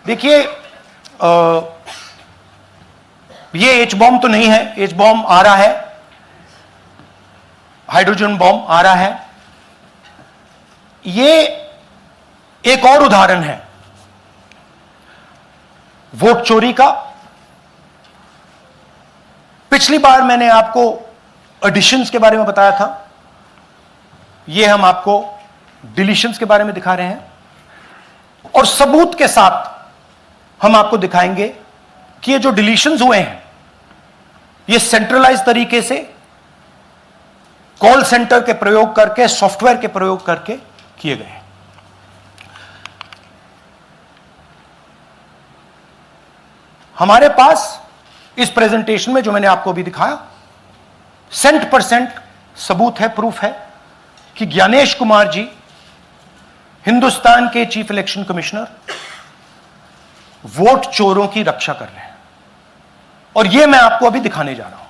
देखिए, ये H bomb तो नहीं है, एच बॉम्ब आ रहा है, हाइड्रोजन बॉम्ब आ रहा है। ये एक और उदाहरण है वोट चोरी का। पिछली बार मैंने आपको एडिशंस के बारे में बताया था, ये हम आपको डिलीशंस के बारे में दिखा रहे हैं, और सबूत के साथ हम आपको दिखाएंगे कि ये जो डिलीशंस हुए हैं ये सेंट्रलाइज तरीके से कॉल सेंटर के प्रयोग करके, सॉफ्टवेयर के प्रयोग करके किए गए हैं। हमारे पास इस प्रेजेंटेशन में जो मैंने आपको अभी दिखाया 100% सबूत है, प्रूफ है कि ज्ञानेश कुमार जी हिंदुस्तान के चीफ इलेक्शन कमिश्नर वोट चोरों की रक्षा कर रहे हैं, और यह मैं आपको अभी दिखाने जा रहा हूं।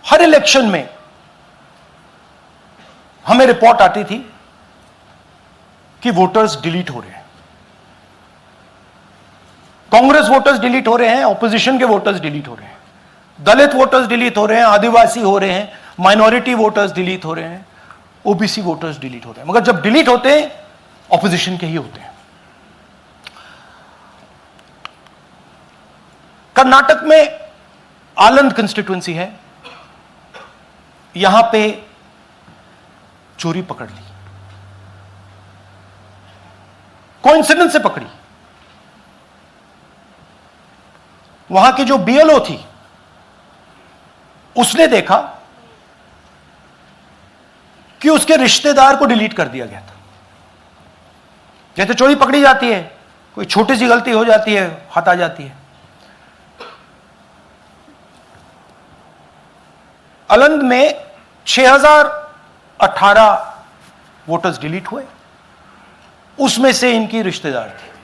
हर इलेक्शन में हमें रिपोर्ट आती थी कि वोटर्स डिलीट हो रहे हैं, कांग्रेस वोटर्स डिलीट हो रहे हैं, ऑपोजिशन के वोटर्स डिलीट हो रहे हैं, दलित वोटर्स डिलीट हो रहे हैं, आदिवासी हो रहे हैं, माइनॉरिटी वोटर्स डिलीट हो रहे हैं, ओबीसी वोटर्स डिलीट हो रहे हैं। मगर जब डिलीट होते हैं ऑपोजिशन के ही होते हैं। कर्नाटक में आलंद कंस्टिट्यूएंसी है, यहां पे चोरी पकड़ ली, कोइंसिडेंस से पकड़ी। वहां की जो बीएलओ थी उसने देखा कि उसके रिश्तेदार को डिलीट कर दिया गया था। जैसे चोरी पकड़ी जाती है, कोई छोटी सी गलती हो जाती है, हाथ आ जाती है। आलंद में 6018 वोटर्स डिलीट हुए, उसमें से इनकी रिश्तेदार थे।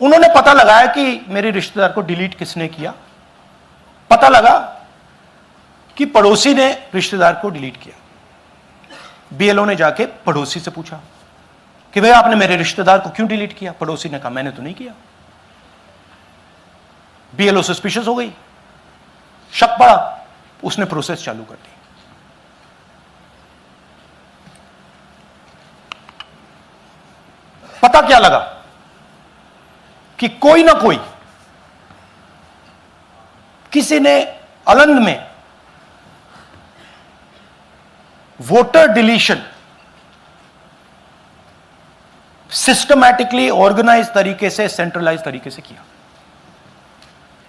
उन्होंने पता लगाया कि मेरे रिश्तेदार को डिलीट किसने किया। पता लगा कि पड़ोसी ने रिश्तेदार को डिलीट किया। बीएलओ ने जाके पड़ोसी से पूछा कि भैया आपने मेरे रिश्तेदार को क्यों डिलीट किया? पड़ोसी ने कहा मैंने तो नहीं किया। बीएलओ सस्पिशियस हो गई, शक पड़ा, उसने प्रोसेस चालू कर दी। पता क्या लगा कि कोई ना कोई, किसी ने आलंद में वोटर डिलीशन सिस्टमैटिकली ऑर्गेनाइज तरीके से, सेंट्रलाइज तरीके से किया।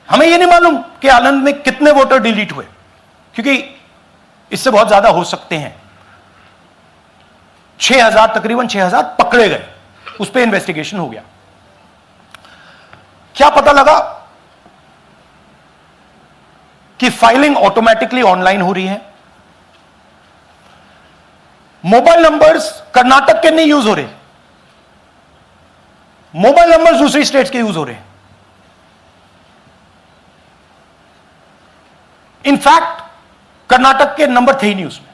हमें यह नहीं मालूम कि आलंद में कितने वोटर डिलीट हुए, क्योंकि इससे बहुत ज्यादा हो सकते हैं। 6000, तकरीबन 6000 पकड़े गए, उस पर इन्वेस्टिगेशन हो गया। क्या पता लगा कि फाइलिंग ऑटोमेटिकली ऑनलाइन हो रही है। मोबाइल नंबर्स कर्नाटक के नहीं यूज हो रहे, मोबाइल नंबर्स दूसरी स्टेट्स के यूज हो रहे हैं। इनफैक्ट कर्नाटक के नंबर थे ही नहीं उसमें।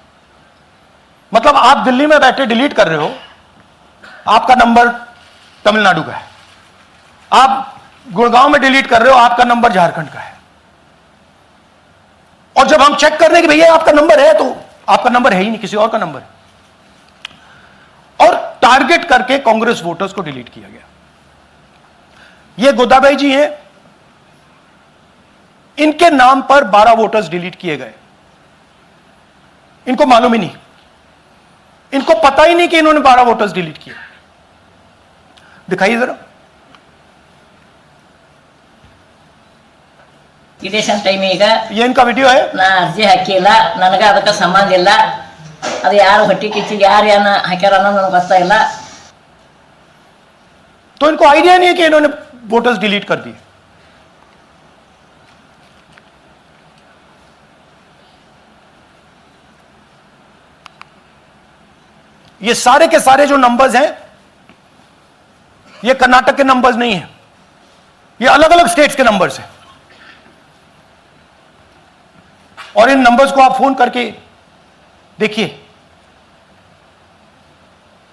मतलब आप दिल्ली में बैठे डिलीट कर रहे हो, आपका नंबर तमिलनाडु का है। आप गुड़गांव में डिलीट कर रहे हो, आपका नंबर झारखंड का है। और जब हम चेक कर रहे हैं कि भैया आपका नंबर है, तो आपका नंबर है ही नहीं, किसी और का नंबर है। और टारगेट करके कांग्रेस वोटर्स को डिलीट किया गया। ये गोदाबाई जी हैं, इनके नाम पर 12 वोटर्स डिलीट किए गए। इनको मालूम ही नहीं, इनको पता ही नहीं कि इन्होंने 12 वोटर्स डिलीट किए। दिखाइए जरा। ಇಲೆಕ್ಷನ್ ಟೈಮ್ ಈಗ ये इनका वीडियो है। ನಾ ಅರ್ಜಿ ಹಾಕಿಲ್ಲ, ನನಗೆ ಅದಕ್ಕೆ ಸಂಬಂಧ ಇಲ್ಲ। ಅದು ಯಾರು ಹೊಟ್ಟಿ ಕಿಚ್ಚಿಗೆ ಯಾರು ಏನ ಹಾಕ್ಯಾರ ಅನ್ನೋದು ನನಗೆ ಗೊತ್ತಾಗಿಲ್ಲ। तो इनको आइडिया नहीं है कि इन्होंने वोटर्स डिलीट कर दिए। ये सारे के सारे जो नंबर्स हैं ये कर्नाटक के नंबर्स नहीं हैं, ये अलग अलग स्टेट्स के नंबर्स हैं। और इन नंबर्स को आप फोन करके देखिए,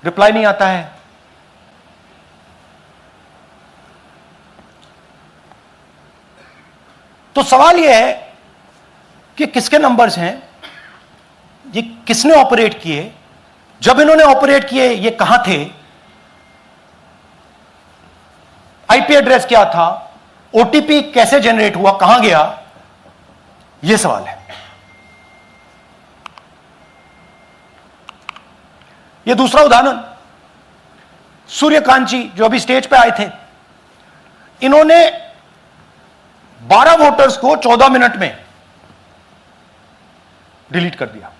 रिप्लाई नहीं आता है। तो सवाल यह है कि किसके नंबर्स हैं, ये किसने ऑपरेट किए, जब इन्होंने ऑपरेट किए ये कहां थे, आईपी एड्रेस क्या था, ओटीपी कैसे जनरेट हुआ, कहां गया, यह सवाल है। यह दूसरा उदाहरण, सूर्यकांत जी जो अभी स्टेज पे आए थे, इन्होंने 12 वोटर्स को 14 मिनट में डिलीट कर दिया।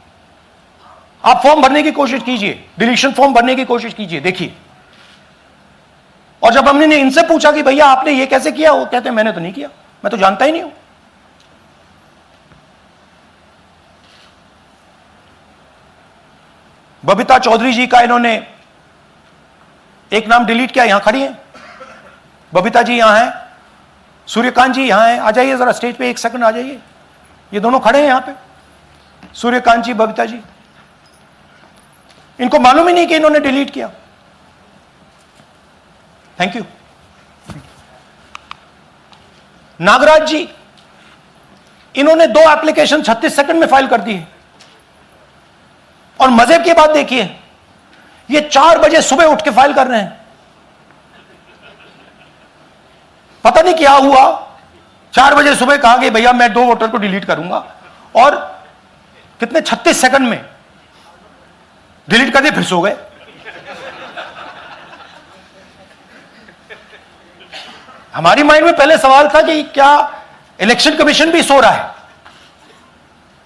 आप फॉर्म भरने की कोशिश कीजिए, डिलीशन फॉर्म भरने की कोशिश कीजिए, देखिए। और जब हमने इनसे पूछा कि भैया आपने ये कैसे किया, वो कहते हैं मैंने तो नहीं किया, मैं तो जानता ही नहीं हूं। बबीता चौधरी जी का इन्होंने एक नाम डिलीट किया, यहां खड़ी हैं बबीता जी, यहां हैं, सूर्यकांत जी यहां हैं, आ जाइए जरा स्टेज पे, 1 सेकंड आ जाइए। ये दोनों खड़े हैं यहां पे, सूर्यकांत जी, बबीता जी। इनको मालूम ही नहीं कि इन्होंने डिलीट किया। Thank you. नागराज जी, इन्होंने 2 एप्लीकेशन 36 सेकंड में फाइल कर दी है। और मजे की बात देखिए, ये 4 बजे सुबह उठ के फाइल कर रहे हैं। पता नहीं क्या हुआ, 4 बजे सुबह कहा कि भैया मैं 2 वोटर को डिलीट करूंगा, और कितने 36 सेकंड में डिलीट कर दिए, फिर सो गए। हमारी माइंड में पहले सवाल था कि क्या इलेक्शन कमीशन भी सो रहा है,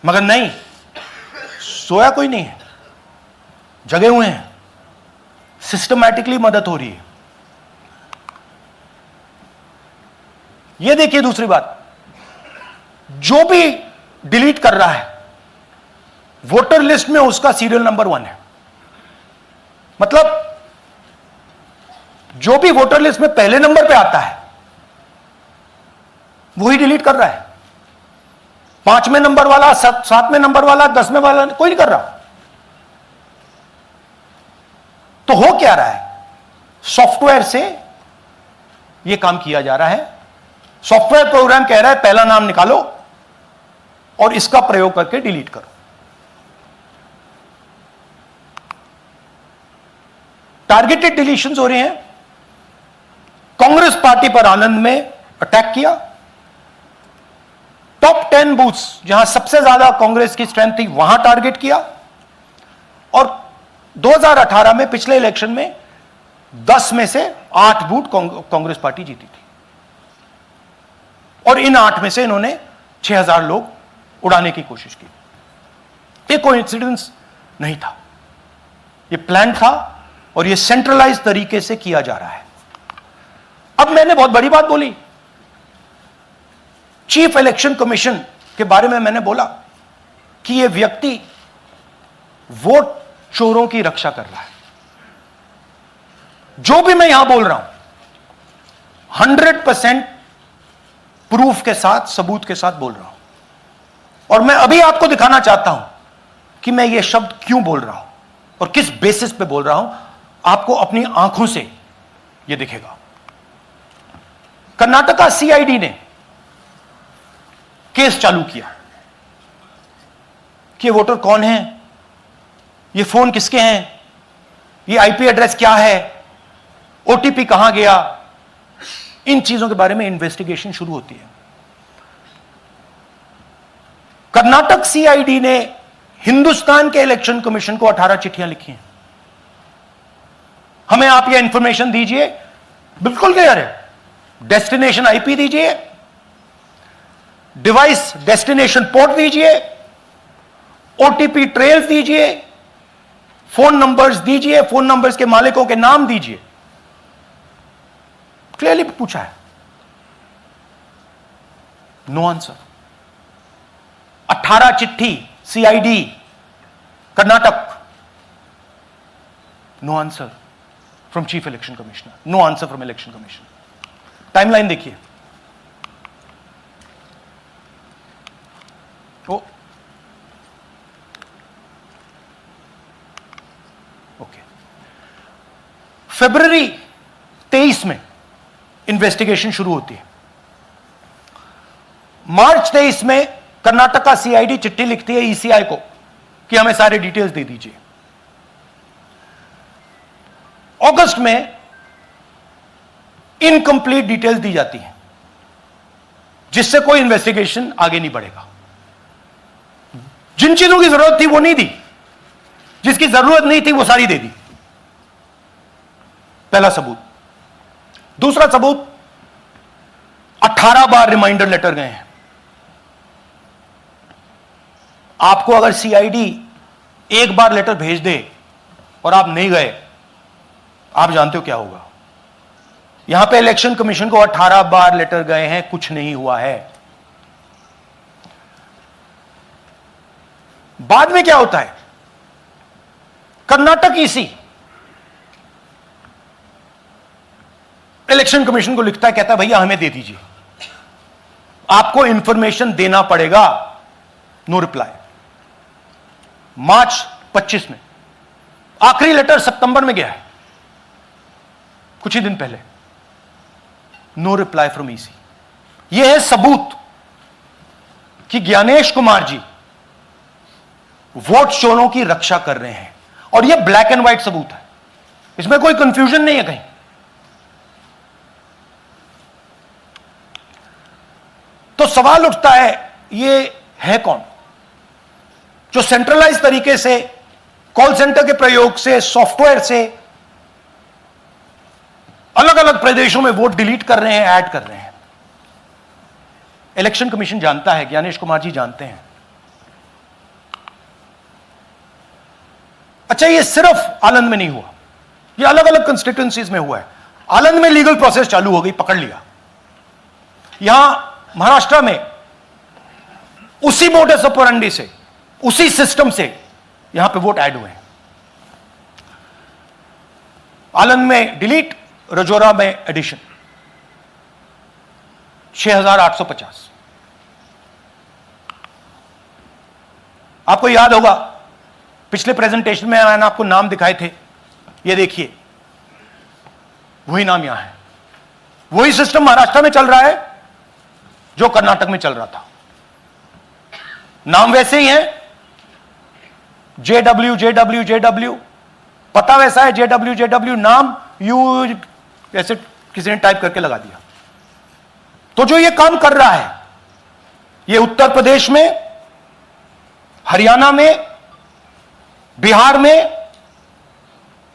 मगर नहीं, सोया कोई नहीं है, जगे हुए हैं, सिस्टमैटिकली मदद हो रही है। यह देखिए दूसरी बात, जो भी डिलीट कर रहा है वोटर लिस्ट में उसका सीरियल नंबर 1 है। मतलब जो भी वोटर लिस्ट में पहले नंबर पे आता है वही डिलीट कर रहा है। 5वें नंबर वाला, 7वें नंबर वाला, 10वें वाला कोई नहीं कर रहा। तो हो क्या रहा है, सॉफ्टवेयर से यह काम किया जा रहा है। सॉफ्टवेयर प्रोग्राम कह रहा है पहला नाम निकालो और इसका प्रयोग करके डिलीट करो। टारगेटेड डिलीशंस हो रहे हैं। कांग्रेस पार्टी पर आनंद में अटैक किया, टॉप 10 बूथ्स जहां सबसे ज्यादा कांग्रेस की स्ट्रेंथ थी वहां टारगेट किया, और 2018 में पिछले इलेक्शन में 10 में से 8 बूथ कांग्रेस पार्टी जीती थी, और इन 8 में से इन्होंने 6000 लोग उड़ाने की कोशिश की। ये कोइंसिडेंस नहीं था, ये प्लान था, और ये सेंट्रलाइज तरीके से किया जा रहा है। अब मैंने बहुत बड़ी बात बोली, चीफ इलेक्शन कमीशन के बारे में मैंने बोला कि यह व्यक्ति वोट चोरों की रक्षा कर रहा है। जो भी मैं यहां बोल रहा हूं 100% प्रूफ के साथ, सबूत के साथ बोल रहा हूं, और मैं अभी आपको दिखाना चाहता हूं कि मैं यह शब्द क्यों बोल रहा हूं और किस बेसिस पे बोल रहा हूं। आपको अपनी आंखों से यह दिखेगा। कर्नाटका सीआईडी ने केस चालू किया कि ये वोटर कौन है, ये फोन किसके हैं, ये आईपी एड्रेस क्या है, ओटीपी कहां गया, इन चीजों के बारे में इन्वेस्टिगेशन शुरू होती है। कर्नाटक सीआईडी ने हिंदुस्तान के इलेक्शन कमीशन को 18 चिट्ठियां लिखी हैं। हमें आप यह इंफॉर्मेशन दीजिए, बिल्कुल क्लियर है, डेस्टिनेशन आईपी दीजिए, डिवाइस डेस्टिनेशन पोर्ट दीजिए, ओटीपी ट्रेल्स दीजिए, फोन नंबर्स दीजिए, फोन नंबर्स के मालिकों के नाम दीजिए। क्लियरली पूछा है, नो आंसर। 18 चिट्ठी CID Karnataka, no answer from chief election commissioner, no answer from election commission. Timeline देखिए, ओके, फरवरी 23 में इन्वेस्टिगेशन शुरू होती है। मार्च 23 में कर्नाटक का सीआईडी चिट्ठी लिखती है ईसीआई को कि हमें सारे डिटेल्स दे दीजिए। अगस्त में इनकंप्लीट डिटेल्स दी जाती हैं, जिससे कोई इन्वेस्टिगेशन आगे नहीं बढ़ेगा। जिन चीजों की जरूरत थी वो नहीं दी, जिसकी जरूरत नहीं थी वो सारी दे दी। पहला सबूत। दूसरा सबूत, 18 बार रिमाइंडर लेटर गए हैं। आपको अगर सीआईडी एक बार लेटर भेज दे और आप नहीं गए, आप जानते हो क्या होगा। यहां पे इलेक्शन कमीशन को 18 बार लेटर गए हैं, कुछ नहीं हुआ है। बाद में क्या होता है, कर्नाटक ईसी इलेक्शन कमीशन को लिखता है, कहता है भैया हमें दे दीजिए, आपको इंफॉर्मेशन देना पड़ेगा। No reply. मार्च 25 में आखिरी लेटर सितंबर में गया है, कुछ ही दिन पहले। No reply from EC. यह है सबूत कि ज्ञानेश कुमार जी वोट चोरों की रक्षा कर रहे हैं, और यह ब्लैक एंड व्हाइट सबूत है, इसमें कोई कंफ्यूजन नहीं है कहीं। तो सवाल उठता है, यह है कौन जो सेंट्रलाइज तरीके से कॉल सेंटर के प्रयोग से, सॉफ्टवेयर से अलग अलग प्रदेशों में वोट डिलीट कर रहे हैं, ऐड कर रहे हैं। इलेक्शन कमीशन जानता है, ज्ञानेश कुमार जी जानते हैं। अच्छा, ये सिर्फ आनंद में नहीं हुआ, ये अलग अलग कंस्टिट्यूएंसीज में हुआ है। आनंद में लीगल प्रोसेस चालू हो गई, पकड़ लिया। यहां महाराष्ट्र में उसी मोडस ऑपरेंडी से, उसी सिस्टम से यहां पे वोट ऐड हुए हैं। आनंद में डिलीट, रजौरा में एडिशन। 6850। आपको याद होगा पिछले प्रेजेंटेशन में मैंने आपको नाम दिखाए थे, ये देखिए वही नाम यहां है। वही सिस्टम महाराष्ट्र में चल रहा है जो कर्नाटक में चल रहा था। नाम वैसे ही है, जेडब्ल्यू जेडब्ल्यू जेडब्ल्यू, पता वैसा है, जेडब्ल्यू जेडब्ल्यू, नाम यू ऐसे किसी ने टाइप करके लगा दिया। तो जो ये काम कर रहा है, ये उत्तर प्रदेश में, हरियाणा में, बिहार में,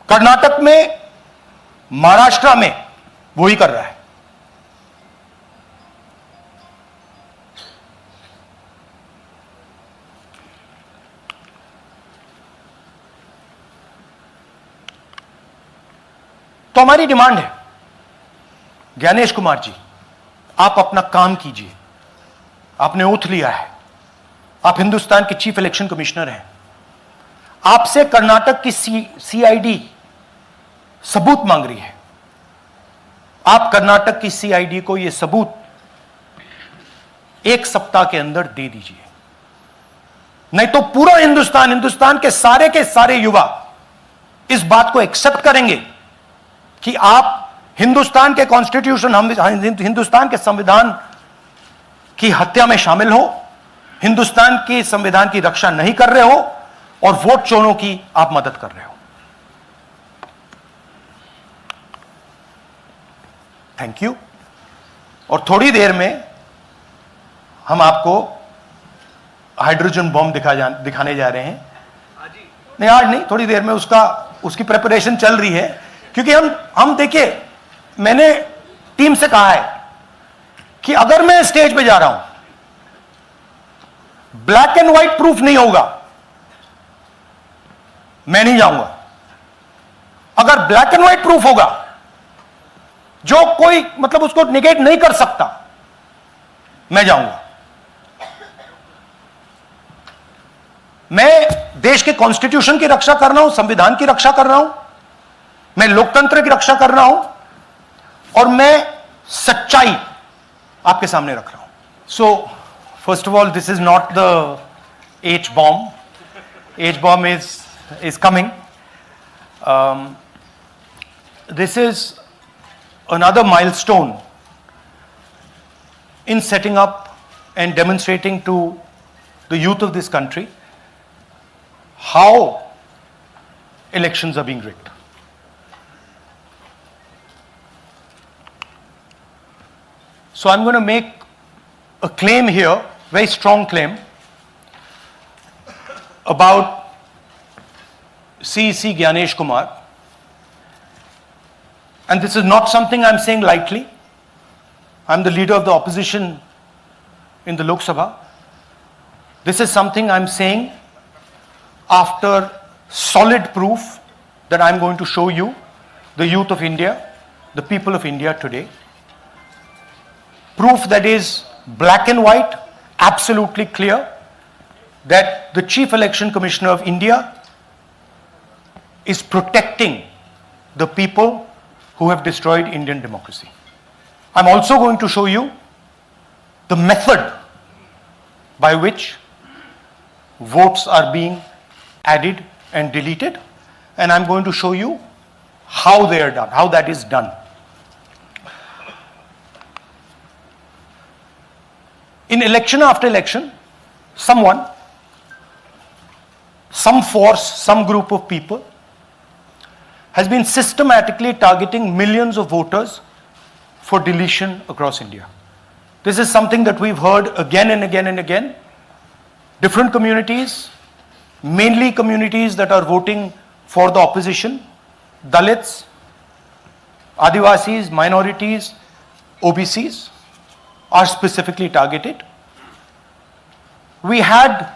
कर्नाटक में, महाराष्ट्र में वही कर रहा है। तो हमारी डिमांड है, ज्ञानेश कुमार जी, आप अपना काम कीजिए। आपने ओथ लिया है, आप हिंदुस्तान के चीफ इलेक्शन कमिश्नर हैं। आपसे कर्नाटक की सीआईडी सबूत मांग रही है। आप कर्नाटक की सीआईडी को यह सबूत 1 सप्ताह के अंदर दे दीजिए, नहीं तो पूरा हिंदुस्तान के सारे युवा इस बात को एक्सेप्ट करेंगे कि आप हिंदुस्तान के कॉन्स्टिट्यूशन, हिंदुस्तान के संविधान की हत्या में शामिल हो, हिंदुस्तान के संविधान की रक्षा नहीं कर रहे हो और वोट चोरों की आप मदद कर रहे हो। Thank you. और थोड़ी देर में हम आपको हाइड्रोजन बॉम्ब दिखाने जा रहे हैं। नहीं, आज नहीं, थोड़ी देर में उसकी प्रिपरेशन चल रही है। क्योंकि हम देखिए, मैंने टीम से कहा है कि अगर मैं स्टेज पे जा रहा हूं, ब्लैक एंड व्हाइट प्रूफ नहीं होगा, मैं नहीं जाऊंगा। अगर ब्लैक एंड व्हाइट प्रूफ होगा, जो कोई मतलब उसको निगेट नहीं कर सकता, मैं जाऊंगा। मैं देश के कॉन्स्टिट्यूशन की रक्षा कर रहा हूं, संविधान की रक्षा कर रहा हूं, मैं लोकतंत्र की रक्षा कर रहा हूं, और मैं सच्चाई आपके सामने रख रहा हूं। So first of all, this is not the H bomb. H bomb is coming. this is another milestone in setting up and demonstrating to the youth of this country how elections are being rigged. So I'm going to make a claim here, very strong claim, about CEC Gyanesh Kumar. And this is not something I'm saying lightly. I'm the leader of the opposition in the Lok Sabha. This is something I'm saying after solid proof that I'm going to show you, the youth of India, the people of India today. Proof that is black and white, absolutely clear, that the Chief Election Commissioner of India is protecting the people who have destroyed Indian democracy. I'm also going to show you the method by which votes are being added and deleted, and I'm going to show you how they are done, how that is done. In election after election, someone, some force, some group of people has been systematically targeting millions of voters for deletion across India. This is something that we've heard again and again and again. Different communities, mainly communities that are voting for the opposition, Dalits, Adivasis, minorities, OBCs, are specifically targeted. We had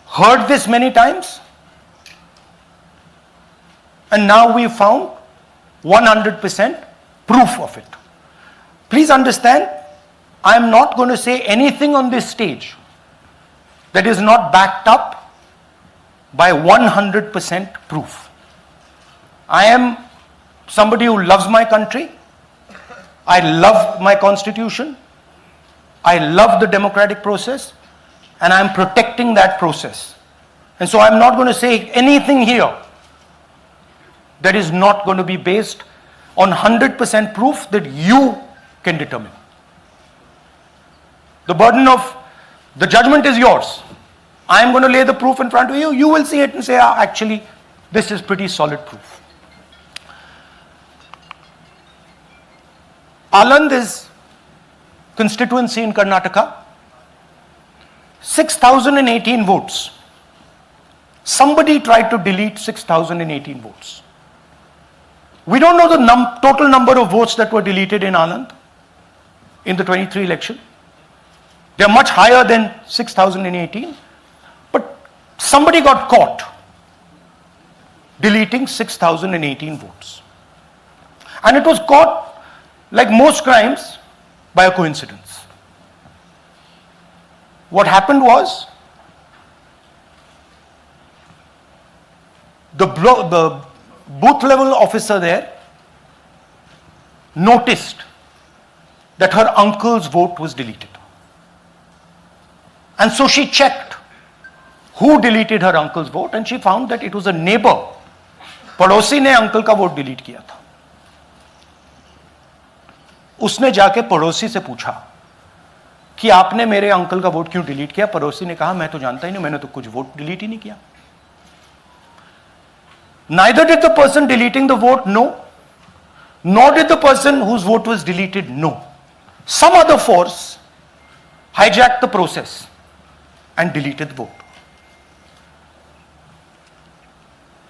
heard this many times, and now we found 100% proof of it. Please understand, I am not going to say anything on this stage that is not backed up by 100% proof. I am somebody who loves my country. I love my constitution. I love the democratic process, and I am protecting that process. And so I'm not going to say anything here that is not going to be based on 100% proof that you can determine. The burden of the judgment is yours. I am going to lay the proof in front of you. You will see it and say, actually, this is pretty solid proof. Aland is constituency in Karnataka. 6,018 votes. Somebody tried to delete 6,018 votes. We don't know the total number of votes that were deleted in Aland in the 23 election. They are much higher than 6,018. But somebody got caught deleting 6,018 votes. And it was caught, like most crimes, by a coincidence. What happened was, the booth level officer there noticed that her uncle's vote was deleted. And so she checked who deleted her uncle's vote, and she found that it was a neighbor. पड़ोसी ने uncle का vote delete किया था. उसने जाके पड़ोसी से पूछा कि आपने मेरे अंकल का वोट क्यों डिलीट किया. पड़ोसी ने कहा, मैं तो जानता ही नहीं, मैंने तो कुछ वोट डिलीट ही नहीं किया. Neither did the person deleting the vote know, nor did the person whose vote was deleted know. Some other force hijacked the process and deleted the vote.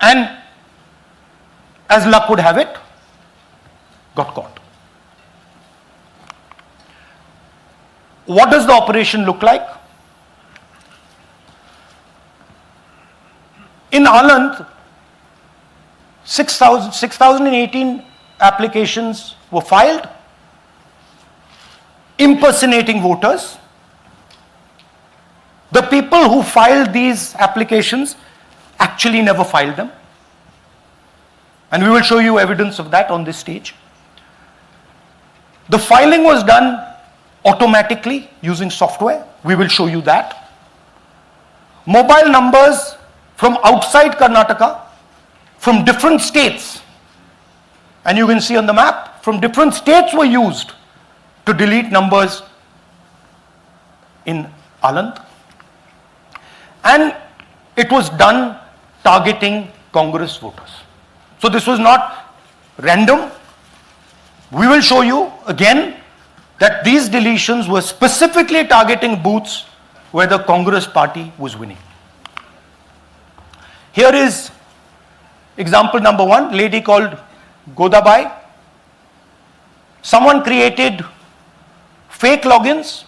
And as luck would have it, got caught. What does the operation look like? In Aland, 6,018 applications were filed, impersonating voters. The people who filed these applications actually never filed them. And we will show you evidence of that on this stage. The filing was done automatically using software. We will show you that. Mobile numbers from outside Karnataka, from different states, And you can see on the map, from different states were used to delete numbers in Aland. And it was done targeting Congress voters. So this was not random. We will show you again that these deletions were specifically targeting booths where the Congress party was winning. Here is example number 1, lady called Godabai. Someone created fake logins,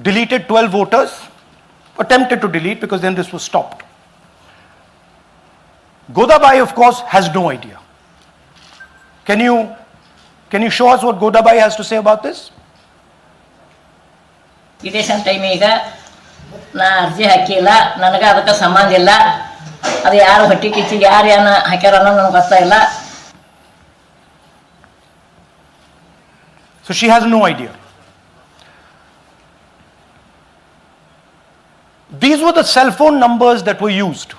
deleted 12 voters, attempted to delete because then this was stopped. Godabai, of course, has no idea. Can you show us what Godabai has to say about this? Election ಟೈಮಿಗೆ ನಾ ಅರ್ಜಿ ಹಾಕಿಲ್ಲ, ನನಗೆ ಅದಕ್ಕೆ ಸಂಬಂಧ ಇಲ್ಲ. ಅದು ಯಾರು ಹೊಟ್ಟಿ ಕಿಚ್ಚಿಗೆ ಯಾರು ಏನು ಹಾಕ್ಯಾರ ಅನ್ನೋದು ನನಗೆ ಗೊತ್ತಾಗಿಲ್ಲ. So she has no idea. These were the cell phone numbers that were used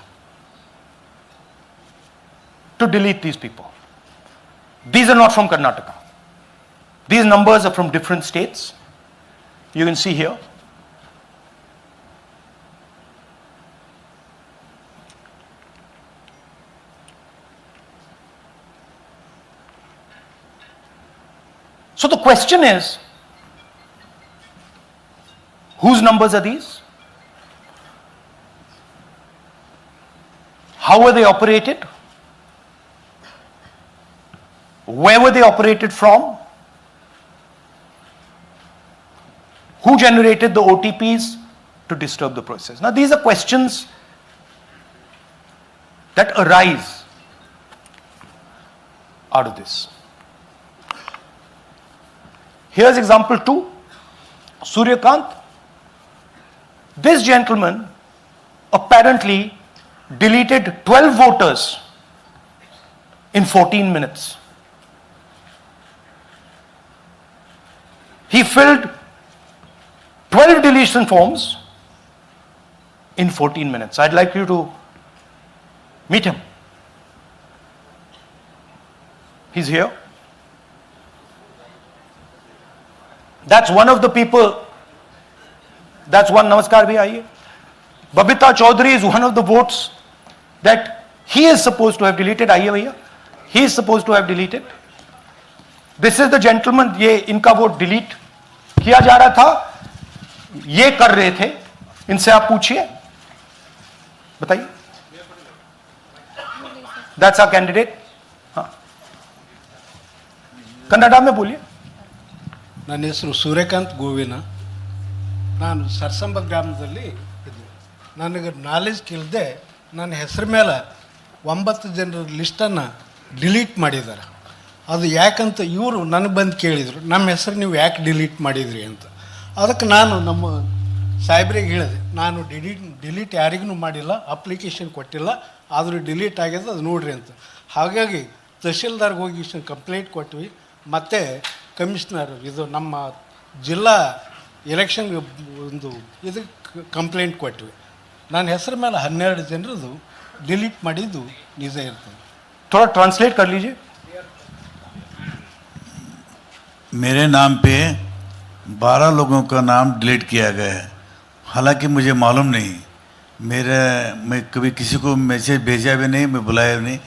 to delete these people. These are not from Karnataka. These numbers are from different states. You can see here. So the question is, whose numbers are these? How were they operated? Where were they operated from? Who generated the OTPs to disturb the process? Now these are questions that arise out of this. Here's example 2, Suryakant. This gentleman apparently deleted 12 voters in 14 minutes. He filled 12 deletion forms in 14 minutes. I'd like you to meet him. He's here. That's one of the people. That's one. Namaskar bhi aiye. Babita Chaudhary is one of the votes that he is supposed to have deleted. Aiye bhaiya. He is supposed to have deleted. This is the gentleman. ये इनका vote delete किया जा रहा था, ये कर रहे थे. इनसे आप पूछिए, बताइए. That's our candidate. हाँ, कन्नड़ा में बोलिए. ನನ್ನ ಹೆಸರು ಸೂರ್ಯಕಾಂತ್ ಗೋವಿನ. ನಾನು ಸರ್ಸಂಬ ಗ್ರಾಮದಲ್ಲಿ ಇದ್ದೆ. ನನಗೆ ನಾಲೆಜ್ ಕೇಳದೆ ನನ್ನ ಹೆಸರು ಮೇಲೆ 9 ಜನರ ಲಿಸ್ಟನ್ನು ಡಿಲೀಟ್ ಮಾಡಿದ್ದಾರೆ. ಅದು ಯಾಕಂತ ಇವರು ನನಗೆ ಬಂದು ಕೇಳಿದರು, ನಮ್ಮ ಹೆಸರು ನೀವು ಯಾಕೆ ಡಿಲೀಟ್ ಮಾಡಿದ್ರಿ ಅಂತ. ಅದಕ್ಕೆ ನಾನು ನಮ್ಮ ಸಾಹೇಬ್ರಿಗೆ ಹೇಳಿದೆ, ನಾನು ಡಿಲೀಟ್ ಯಾರಿಗೂ ಮಾಡಿಲ್ಲ, ಅಪ್ಲಿಕೇಶನ್ ಕೊಟ್ಟಿಲ್ಲ, ಆದರೂ ಡಿಲೀಟ್ ಆಗಿದೆ, ಅದು ನೋಡ್ರಿ ಅಂತ. ಹಾಗಾಗಿ ತಹಶೀಲ್ದಾರ್ಗೆ ಹೋಗಿ ಕಂಪ್ಲೇಂಟ್ ಕೊಟ್ವಿ. ಮತ್ತು ಕಮಿಷ್ನರ್ ಇದು ನಮ್ಮ ಜಿಲ್ಲಾ ಎಲೆಕ್ಷನ್ ಒಂದು ಇದಕ್ಕೆ ಕಂಪ್ಲೇಂಟ್ ಕೊಟ್ವಿ. ನನ್ನ ಹೆಸರು ಮೇಲೆ 12 ಜನರದು ಡಿಲೀಟ್ ಮಾಡಿದ್ದು ನಿಜ ಇರ್ತದೆ. थोड़ा ट्रांसलेट कर लीजिए. मेरे नाम पे 12 लोगों का नाम डिलीट किया गया है. हालांकि मुझे मालूम नहीं, मैं कभी किसी को मैसेज भेजा भी नहीं, मैं बुलाया भी नहीं.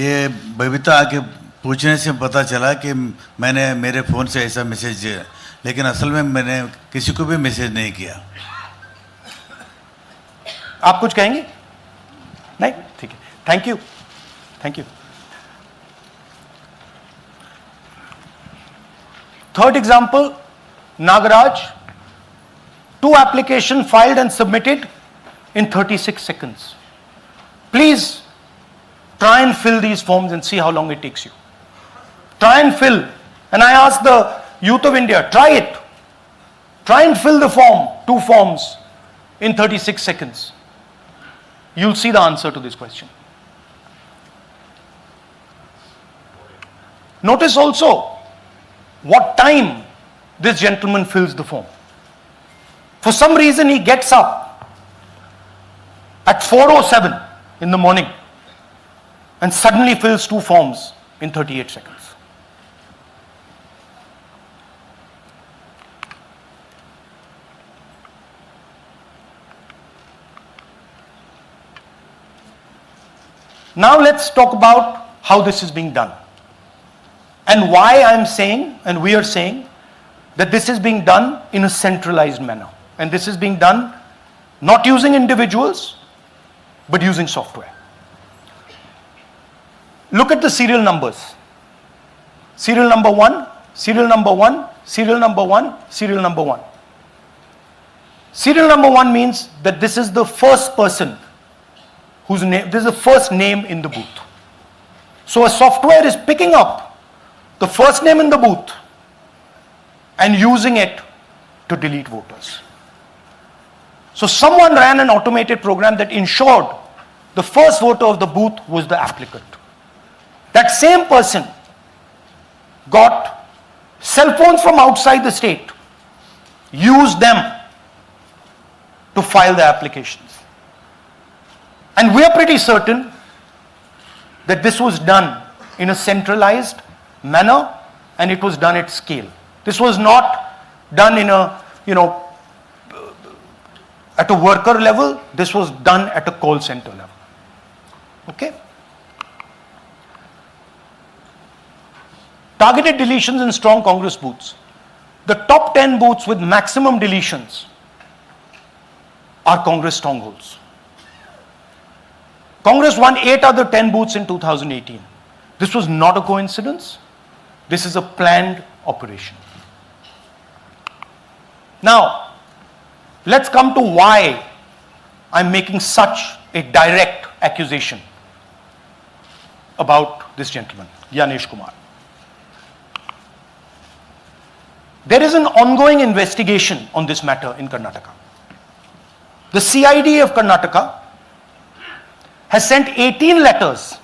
ये बबीता आके पूछने से पता चला कि मैंने मेरे फ़ोन से ऐसा मैसेज दिया, लेकिन असल में मैंने किसी को भी मैसेज नहीं किया. आप कुछ कहेंगे? नहीं, ठीक है. Thank you. Thank you. Third example, Nagaraj. 2 applications filed and submitted in 36 seconds. Please try and fill these forms and see how long it takes you. Try and fill. And I ask the youth of India, try it. Try and fill the form, 2 forms in 36 seconds. You'll see the answer to this question. Notice also what time this gentleman fills the form. For some reason he gets up at 4:07 in the morning and suddenly fills 2 forms in 38 seconds. Now let's talk about how this is being done and why I'm saying, and we are saying, that this is being done in a centralized manner. And this is being done not using individuals, but using software. Look at the serial numbers. Serial number 1, serial number 1, serial number 1, serial number 1. Serial number 1 means that this is the first person whose name, this is the first name in the booth. So a software is picking up the first name in the booth and using it to delete voters. So someone ran an automated program that ensured the first voter of the booth was the applicant. That same person got cell phones from outside the state, used them to file the applications. And we are pretty certain that this was done in a centralized manner and it was done at scale. This was not done in a, at a worker level. This was done at a call center level. Okay? Targeted deletions in strong Congress booths. The top 10 booths with maximum deletions are Congress strongholds. Congress won 8 other 10 booths in 2018. This was not a coincidence. This is a planned operation. Now, let's come to why I'm making such a direct accusation about this gentleman, Gyanesh Kumar. There is an ongoing investigation on this matter in Karnataka. The CID of Karnataka has sent 18 letters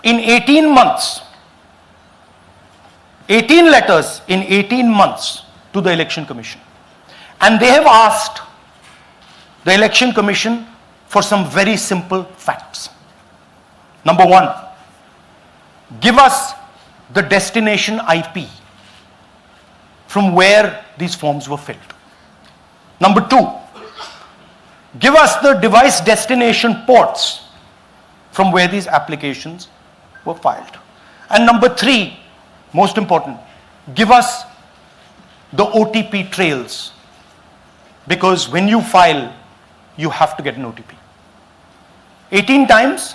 in 18 months. 18 letters in 18 months to the Election Commission. And they have asked the Election Commission for some very simple facts. Number 1, give us the destination IP from where these forms were filled. Number 2, give us the device destination ports from where these applications were filed. And number 3, most important, give us the OTP trails, because when you file, you have to get an OTP. 18 times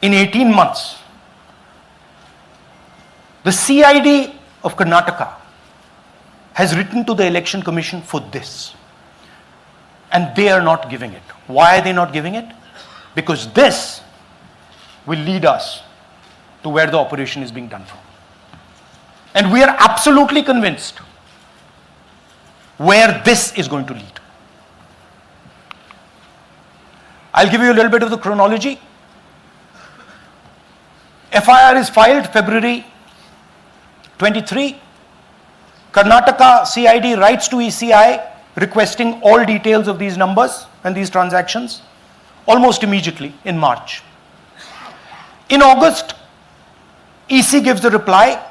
in 18 months. The CID of Karnataka has written to the Election Commission for this. And they are not giving it. Why are they not giving it? Because this will lead us to where the operation is being done from. And we are absolutely convinced where this is going to lead. I'll give you a little bit of the chronology. FIR is filed February 23. Karnataka CID writes to ECI requesting all details of these numbers and these transactions almost immediately in March. In August, EC gives a reply,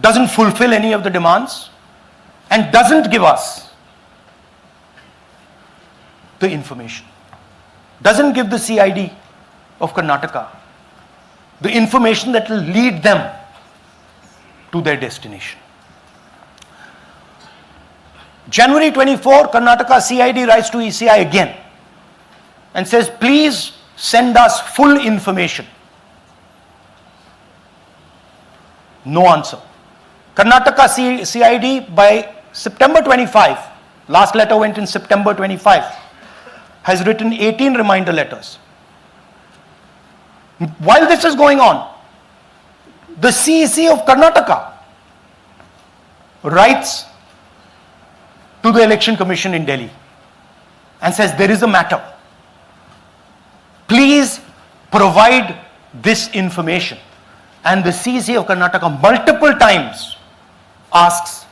doesn't fulfill any of the demands, and doesn't give us the information. Doesn't give the CID of Karnataka the information that will lead them to their destination. January 24, Karnataka CID writes to ECI again and says, please send us full information. No answer. Karnataka CID by September 25, last letter went in September 25, has written 18 reminder letters. While this is going on, the CEC of Karnataka writes to the Election Commission in Delhi and says, there is a matter. Please provide this information. And the CEC of Karnataka multiple times asks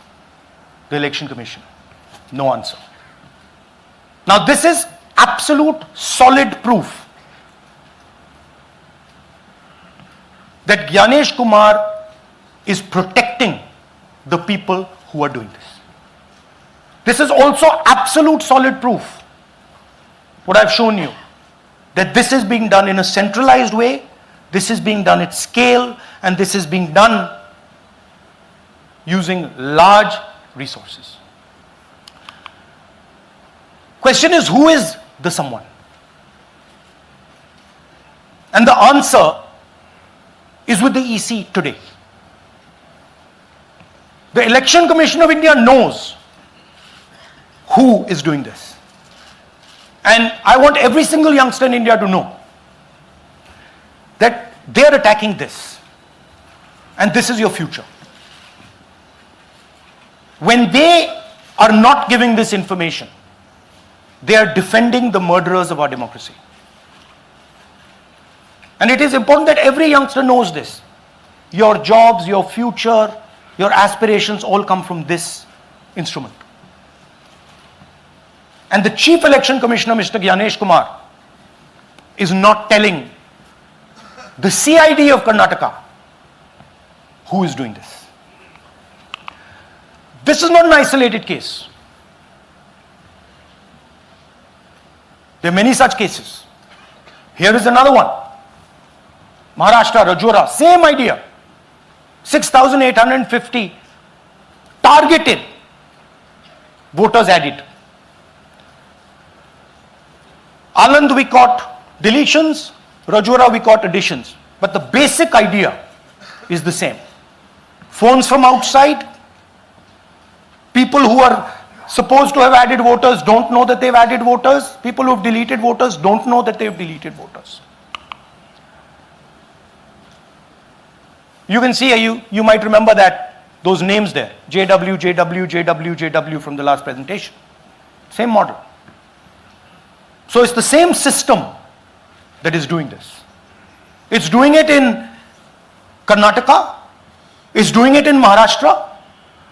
the Election Commission. No answer. Now this is absolute solid proof that Gyanesh Kumar is protecting the people who are doing this. This is also absolute solid proof, what I've shown you, that this is being done in a centralized way, this is being done at scale, and this is being done using large resources. Question is, who is the someone? And the answer is with the EC today. The Election Commission of India knows who is doing this. And I want every single youngster in India to know that they are attacking this. And this is your future. When they are not giving this information, they are defending the murderers of our democracy. And it is important that every youngster knows this. Your jobs, your future, your aspirations all come from this instrument. And the Chief Election Commissioner, Mr. Gyanesh Kumar, is not telling the CID of Karnataka who is doing this. This is not an isolated case. There are many such cases. Here is another one. Maharashtra, Rajora, same idea. 6,850 targeted voters added. Anand we caught deletions, Rajora we caught additions. But the basic idea is the same. Phones from outside, people who are supposed to have added voters don't know that they've added voters, people who have deleted voters don't know that they've deleted voters. You can see, you might remember that, those names there, JW, JW, JW, JW from the last presentation. Same model. So it's the same system that is doing this. It's doing it in Karnataka, it's doing it in Maharashtra,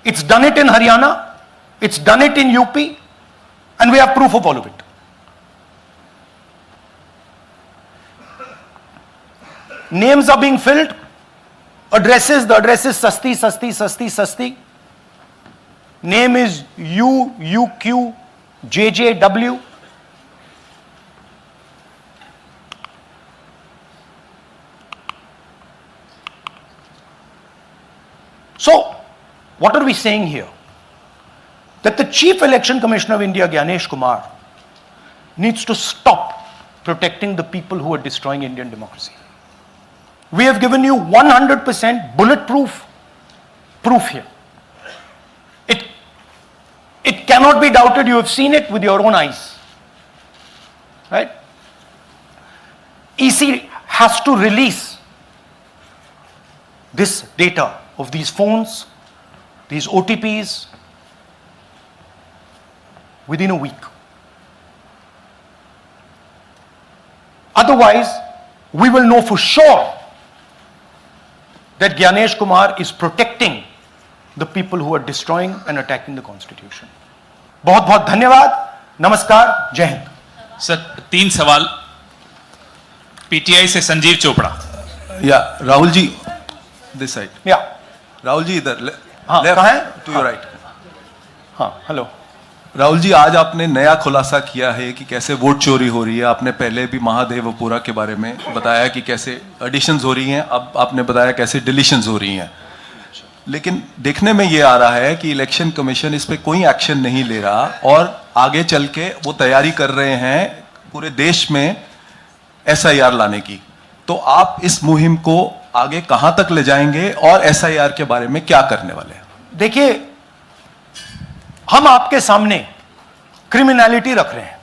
it's done it in Haryana, it's done it in UP, and we have proof of all of it. Names are being filled, addresses, the address is Sasti, Sasti, Sasti, Sasti. Name is UQ, JJW. So, what are we saying here? That the Chief Election Commissioner of India, Gyanesh Kumar, needs to stop protecting the people who are destroying Indian democracy. We have given you 100% bulletproof proof here. It cannot be doubted. You have seen it with your own eyes. Right? EC has to release this data of these phones, these OTPs, within a week. Otherwise, we will know for sure that Gyanesh Kumar is protecting the people who are destroying and attacking the constitution. बहुत बहुत धन्यवाद, नमस्कार, जय Hind. Sir 3 सवाल। PTI से संजीव चोपड़ा। या Rahul ji, this side. या राहुल जी इधर। हाँ, कहाँ है? To your right. हाँ, हेलो। राहुल जी, आज आपने नया खुलासा किया है कि कैसे वोट चोरी हो रही है। आपने पहले भी महादेवपुरा के बारे में बताया कि कैसे एडिशंस हो रही हैं, अब आपने बताया कैसे डिलीशंस हो रही हैं। लेकिन देखने में ये आ रहा है कि इलेक्शन कमीशन इस पे कोई एक्शन नहीं ले रहा और आगे चल के वो तैयारी कर रहे हैं पूरे देश में एसआईआर लाने की। तो आप इस मुहिम को आगे कहां तक ले जाएंगे और एसआईआर के बारे में क्या करने वाले हैं? देखिए, हम आपके सामने क्रिमिनलिटी रख रहे हैं।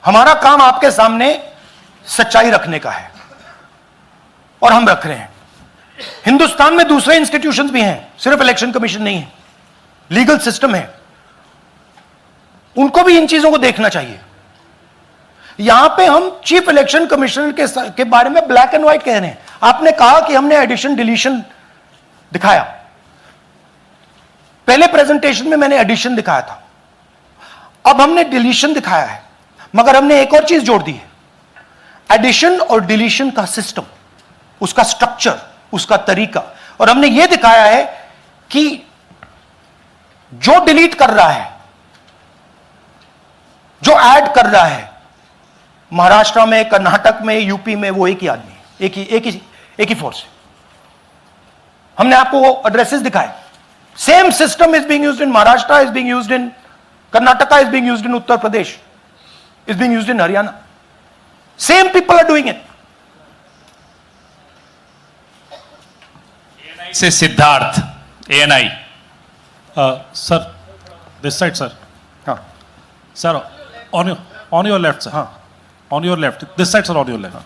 हमारा काम आपके सामने सच्चाई रखने का है और हम रख रहे हैं। हिंदुस्तान में दूसरे इंस्टीट्यूशंस भी हैं, सिर्फ इलेक्शन कमीशन नहीं है, लीगल सिस्टम है, उनको भी इन चीजों को देखना चाहिए। यहां पे हम चीफ इलेक्शन कमिश्नर के बारे में ब्लैक एंड व्हाइट कह रहे हैं। आपने कहा कि हमने एडिशन डिलीशन दिखाया, पहले प्रेजेंटेशन में मैंने एडिशन दिखाया था, अब हमने डिलीशन दिखाया है, मगर हमने एक और चीज जोड़ दी है, एडिशन और डिलीशन का सिस्टम, उसका स्ट्रक्चर, उसका तरीका, और हमने यह दिखाया है कि जो डिलीट कर रहा है, जो ऐड कर रहा है, महाराष्ट्र में, कर्नाटक में, यूपी में, वो एक ही आदमी है, एक ही फोर्स है। हमने आपको वो एड्रेसेस दिखाए। Same system is being used in Maharashtra, is being used in Karnataka, is being used in Uttar Pradesh, is being used in Haryana. Same people are doing it. से Siddharth, ANI। Sir, this side, sir. हाँ Sir, on your left, sir. हाँ On your left. This side, sir, on your left.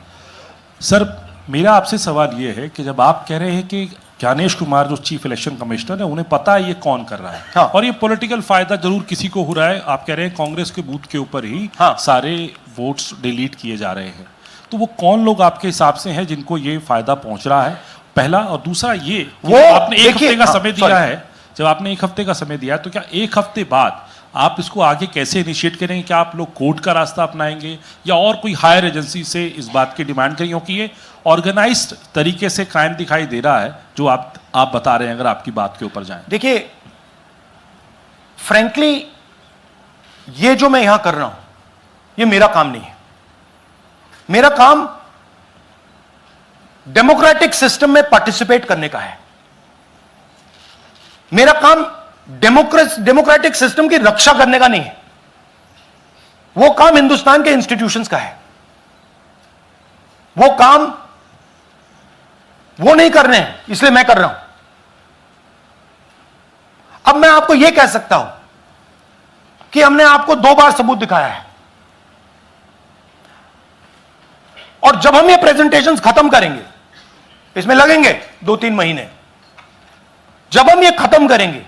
Sir, मेरा आपसे सवाल ये है कि जब आप कह रहे हैं कि ज्ञानेश कुमार जो चीफ इलेक्शन कमिश्नर है, उन्हें पता है ये कौन कर रहा है, हाँ। और ये पॉलिटिकल फायदा जरूर किसी को हो रहा है। आप कह रहे हैं कांग्रेस के बूथ के ऊपर ही हाँ। सारे वोट्स डिलीट किए जा रहे हैं, तो वो कौन लोग आपके हिसाब से हैं जिनको ये फायदा पहुंच रहा है, पहला। और दूसरा ये कि वो आपने एक देखिए, हफ्ते का हाँ, समय दिया sorry। है, जब आपने एक हफ्ते का समय दिया है, तो क्या एक हफ्ते बाद आप इसको आगे कैसे इनिशिएट करेंगे? क्या आप लोग कोर्ट का रास्ता अपनाएंगे या और कोई हायर एजेंसी से इस बात की डिमांड करेंगे? क्योंकि ये ऑर्गेनाइज्ड तरीके से क्राइम दिखाई दे रहा है जो आप बता रहे हैं, अगर आपकी बात के ऊपर जाएं। देखिए, फ्रैंकली ये जो मैं यहां कर रहा हूं, ये मेरा काम नहीं है। मेरा काम डेमोक्रेटिक सिस्टम में पार्टिसिपेट करने का है। मेरा काम डेमोक्रेटिक सिस्टम की रक्षा करने का नहीं है। वो काम हिंदुस्तान के इंस्टीट्यूशंस का है। वो काम वो नहीं कर रहे हैं, इसलिए मैं कर रहा हूं। अब मैं आपको यह कह सकता हूं कि हमने आपको 2 बार सबूत दिखाया है, और जब हम ये प्रेजेंटेशंस खत्म करेंगे, इसमें लगेंगे 2-3 महीने, जब हम ये खत्म करेंगे,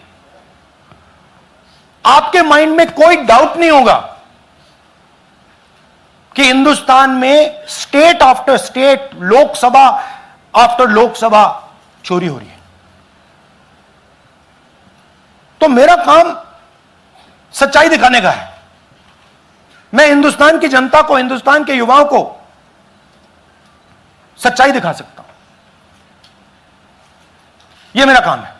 आपके माइंड में कोई डाउट नहीं होगा कि हिंदुस्तान में state after state, Lok Sabha after Lok Sabha चोरी हो रही है। तो मेरा काम सच्चाई दिखाने का है। मैं हिंदुस्तान की जनता को, हिंदुस्तान के युवाओं को सच्चाई दिखा सकता हूं। यह मेरा काम है।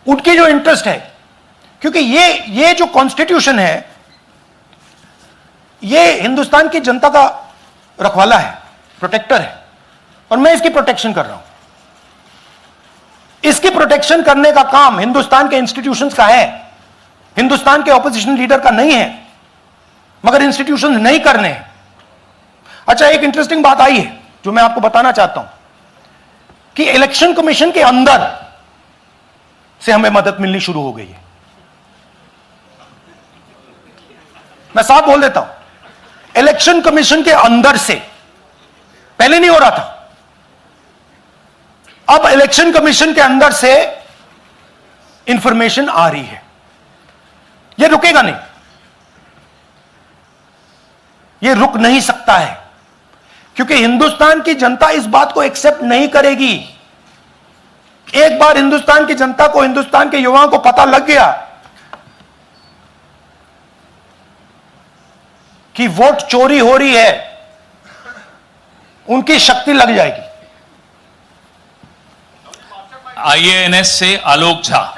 उनकी जो इंटरेस्ट है, क्योंकि ये जो कॉन्स्टिट्यूशन है, ये हिंदुस्तान की जनता का रखवाला है, प्रोटेक्टर है, और मैं इसकी प्रोटेक्शन कर रहा हूं। इसकी प्रोटेक्शन करने का काम हिंदुस्तान के इंस्टीट्यूशंस का है, हिंदुस्तान के ऑपोजिशन लीडर का नहीं है। मगर इंस्टीट्यूशंस नहीं करने हैं। अच्छा, एक इंटरेस्टिंग बात आई है जो मैं आपको बताना चाहता हूं कि इलेक्शन कमीशन के अंदर से हमें मदद मिलनी शुरू हो गई है। मैं साफ बोल देता हूं, इलेक्शन कमीशन के अंदर से, पहले नहीं हो रहा था, अब इलेक्शन कमीशन के अंदर से इंफॉर्मेशन आ रही है। यह रुकेगा नहीं, यह रुक नहीं सकता है, क्योंकि हिंदुस्तान की जनता इस बात को एक्सेप्ट नहीं करेगी। एक बार हिंदुस्तान की जनता को, हिंदुस्तान के युवाओं को पता लग गया कि वोट चोरी हो रही है, उनकी शक्ति लग जाएगी। IANS से आलोक झा।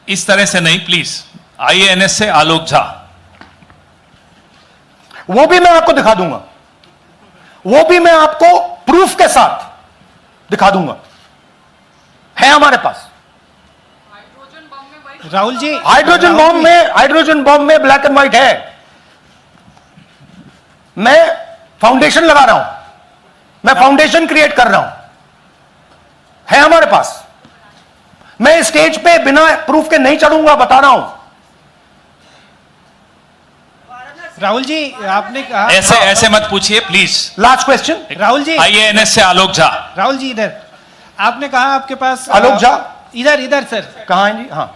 इस तरह से नहीं प्लीज। IANS से आलोक झा। वो भी मैं आपको दिखा दूंगा, वो भी मैं आपको प्रूफ के साथ दिखा दूंगा, है हमारे पास। राहुल जी, हाइड्रोजन बॉम्ब में ब्लैक एंड व्हाइट है। मैं फाउंडेशन लगा रहा हूं, मैं फाउंडेशन क्रिएट कर रहा हूं, है हमारे पास। मैं स्टेज पे बिना प्रूफ के नहीं चढ़ूंगा, बता रहा हूं। राहुल जी, आपने कहा, ऐसे मत पूछिए please. Last question, Rahul ji, IANS से आलोक झा। राहुल जी इधर। आपने कहा आपके पास आलोक झा, इधर सर। कहां हैं जी? हाँ,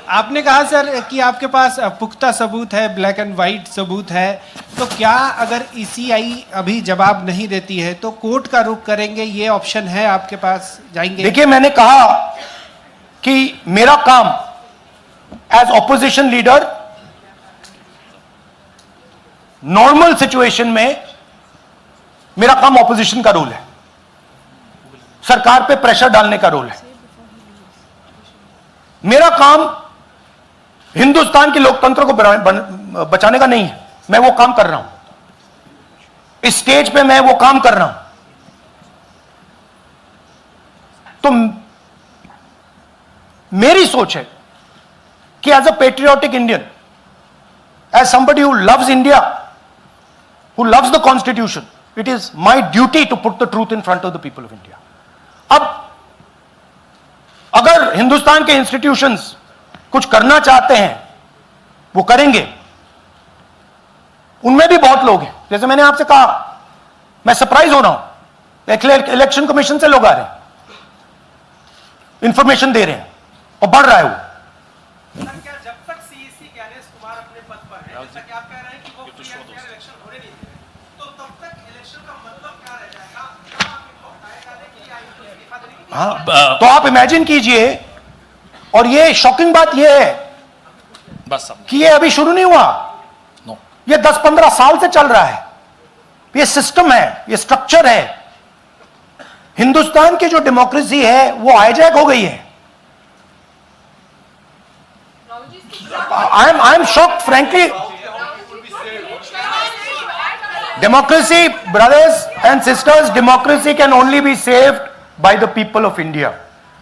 आपने कहा सर कि आपके पास पुख्ता सबूत है, ब्लैक एंड व्हाइट सबूत है, तो क्या अगर ECI अभी जवाब नहीं देती है तो कोर्ट का रुख करेंगे, ये ऑप्शन है आपके पास, जाएंगे? देखिए, मैंने कहा कि मेरा काम as opposition leader normal situation में मेरा काम ऑपोजिशन का रोल है, सरकार पे प्रेशर डालने का रोल है। मेरा काम हिंदुस्तान के लोकतंत्र को बचाने का नहीं है। मैं वो काम कर रहा हूं, इस स्टेज पे मैं वो काम कर रहा हूं। तो मेरी सोच है कि as a patriotic Indian, as somebody who loves India, who loves the constitution, it is my duty to put the truth in front of the people of India. अब अगर हिंदुस्तान के इंस्टीट्यूशंस कुछ करना चाहते हैं, वो करेंगे। उनमें भी बहुत लोग हैं, जैसे मैंने आपसे कहा, मैं सरप्राइज हो रहा हूं, इलेक्शन कमीशन से लोग आ रहे हैं, इंफॉर्मेशन दे रहे हैं और बढ़ रहा है वो। क्या जब तक सीईसी ज्ञानेश कुमार अपने पद पर है, जैसा कि आप कह रहे हैं कि वो फ्री एंड फेयर इलेक्शन होने नहीं दे रहे, तो तब तक इलेक्शन का मतलब क्या रह जाएगा? क्या आप इनको हटाए जाने के लिए आयोग को इस्तीफा देने की? हाँ, तो आप इमेजिन कीजिए, और ये शॉकिंग बात ये है बस कि ये अभी शुरू नहीं हुआ, ये 10-15 साल से चल रहा है। ये सिस्टम है, ये स्ट्रक्चर है। हिंदुस्तान की जो डेमोक्रेसी है वो हाईजैक हो गई है। I am shocked frankly. Democracy, brothers and sisters, democracy can only be saved by the people of India.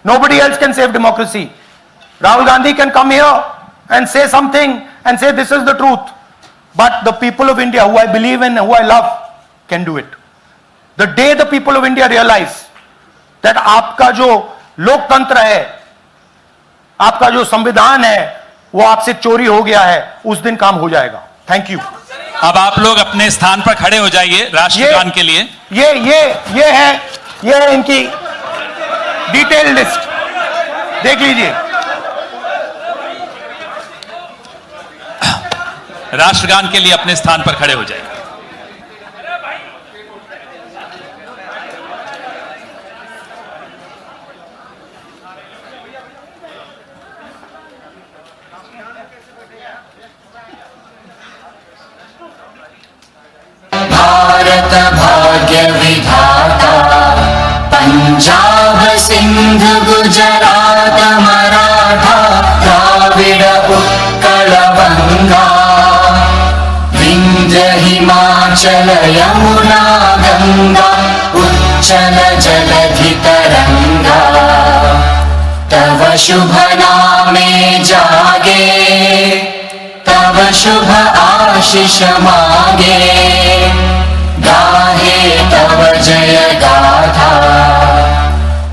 Nobody else can save democracy. Rahul Gandhi can come here and say something and say this is the truth. But the people of India, who I believe in, who I love, can do it. The day the people of India realize that आपका जो लोकतंत्र है, आपका जो संविधान है, वो आपसे चोरी हो गया है, उस दिन काम हो जाएगा। Thank you. अब आप लोग अपने स्थान पर खड़े हो जाइए राष्ट्रगान के लिए। ये है इनकी डिटेल लिस्ट, देख लीजिए। राष्ट्रगान के लिए अपने स्थान पर खड़े हो जाइए। भारत भाग्य विधाता, पंजाब सिंध गुजरात मराठा द्राविड उत्कल बंगा, विंध्य हिमाचल यमुना गंगा उच्चल जलधि तरंगा, तव शुभ नामे जागे, तव शुभ आशीष मांगे, गाहे तव जय गाथा,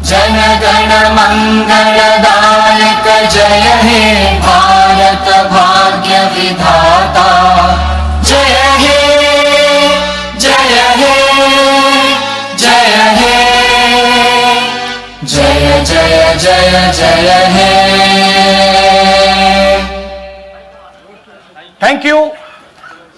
जन गण मंगलदायक जय हे भारत भाग्य विधाता, जय हे जय हे जय हे जय जय जय जय हे। Thank you.